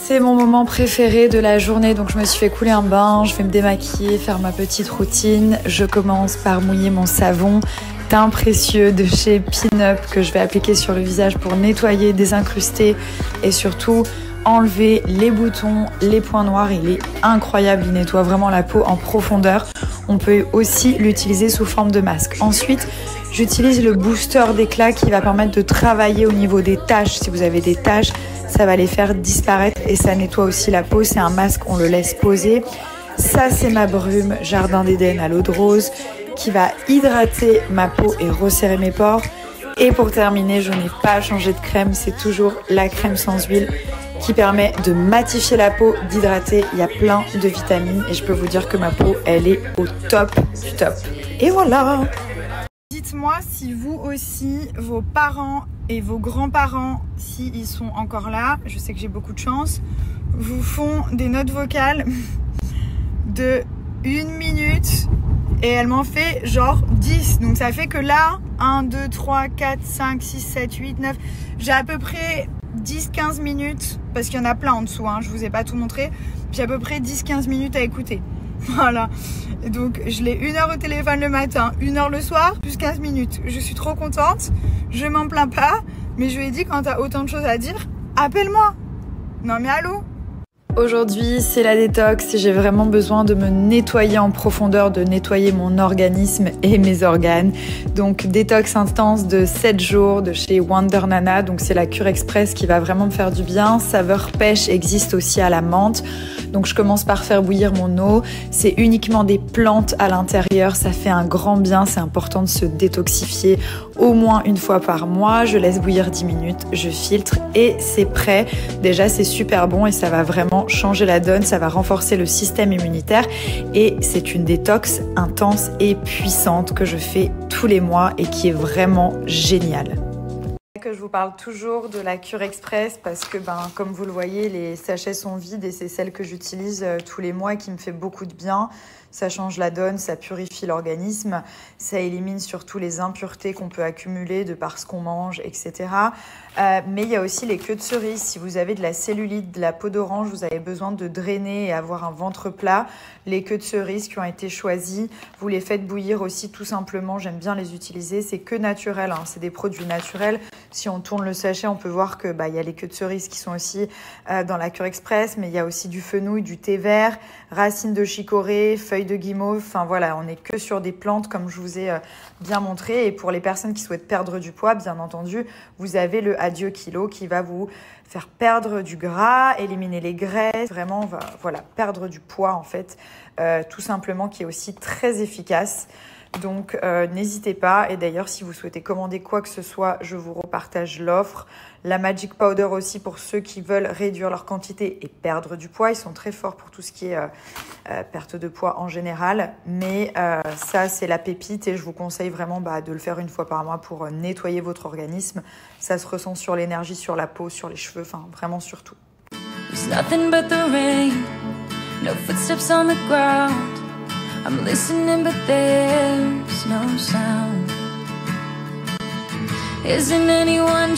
C'est mon moment préféré de la journée, donc je me suis fait couler un bain, je vais me démaquiller, faire ma petite routine. Je commence par mouiller mon savon teint précieux de chez Pin-Up que je vais appliquer sur le visage pour nettoyer, désincruster et surtout enlever les boutons, les points noirs. Il est incroyable, il nettoie vraiment la peau en profondeur. On peut aussi l'utiliser sous forme de masque. Ensuite, j'utilise le booster d'éclat qui va permettre de travailler au niveau des taches. Si vous avez des taches, ça va les faire disparaître et ça nettoie aussi la peau. C'est un masque, on le laisse poser. Ça, c'est ma brume Jardin d'Éden à l'eau de rose qui va hydrater ma peau et resserrer mes pores. Et pour terminer, je n'ai pas changé de crème. C'est toujours la crème sans huile qui permet de matifier la peau, d'hydrater. Il y a plein de vitamines et je peux vous dire que ma peau, elle est au top du top. Et voilà! Dites-moi si vous aussi, vos parents et vos grands-parents, s'ils sont encore là, je sais que j'ai beaucoup de chance, vous font des notes vocales de 1 minute et elle m'en fait genre 10. Donc ça fait que là, 1, 2, 3, 4, 5, 6, 7, 8, 9, j'ai à peu près 10-15 minutes, parce qu'il y en a plein en dessous, hein, je vous ai pas tout montré, j'ai à peu près 10-15 minutes à écouter. Voilà, et donc je l'ai 1 heure au téléphone le matin, 1 heure le soir, plus 15 minutes. Je suis trop contente, je m'en plains pas, mais je lui ai dit quand t'as autant de choses à dire, appelle-moi. Non mais allô? Aujourd'hui, c'est la détox. J'ai vraiment besoin de me nettoyer en profondeur, de nettoyer mon organisme et mes organes. Donc, détox intense de 7 jours de chez Wonder Nana. Donc, c'est la cure express qui va vraiment me faire du bien. Saveur pêche existe aussi à la menthe. Donc, je commence par faire bouillir mon eau. C'est uniquement des plantes à l'intérieur. Ça fait un grand bien. C'est important de se détoxifier au moins 1 fois par mois. Je laisse bouillir 10 minutes. Je filtre et c'est prêt. Déjà, c'est super bon et ça va vraiment changer la donne, ça va renforcer le système immunitaire et c'est une détox intense et puissante que je fais tous les mois et qui est vraiment géniale. Que je vous parle toujours de la cure express parce que comme vous le voyez, les sachets sont vides et c'est celle que j'utilise tous les mois et qui me fait beaucoup de bien. Ça change la donne, ça purifie l'organisme, ça élimine surtout les impuretés qu'on peut accumuler de par ce qu'on mange, etc. Mais il y a aussi les queues de cerise. Si vous avez de la cellulite, de la peau d'orange, vous avez besoin de drainer et avoir un ventre plat. Les queues de cerise qui ont été choisies, vous les faites bouillir aussi tout simplement. J'aime bien les utiliser. C'est que naturel, hein. C'est des produits naturels. Si on tourne le sachet, on peut voir que y a les queues de cerise qui sont aussi dans la cure express, mais il y a aussi du fenouil, du thé vert, racines de chicorée, feuilles de guimauve. Enfin voilà, on n'est que sur des plantes comme je vous ai bien montré. Et pour les personnes qui souhaitent perdre du poids, bien entendu, vous avez le Adieu Kilo qui va vous faire perdre du gras, éliminer les graisses, vraiment voilà, perdre du poids en fait, tout simplement, qui est aussi très efficace. Donc n'hésitez pas, et d'ailleurs si vous souhaitez commander quoi que ce soit, je vous repartage l'offre. La Magic Powder aussi pour ceux qui veulent réduire leur quantité et perdre du poids. Ils sont très forts pour tout ce qui est perte de poids en général. Mais ça c'est la pépite et je vous conseille vraiment de le faire 1 fois par mois pour nettoyer votre organisme. Ça se ressent sur l'énergie, sur la peau, sur les cheveux, enfin vraiment sur tout. There's nothing but the rain, no footsteps on the ground. I'm listening but there's no sound. Isn't anyone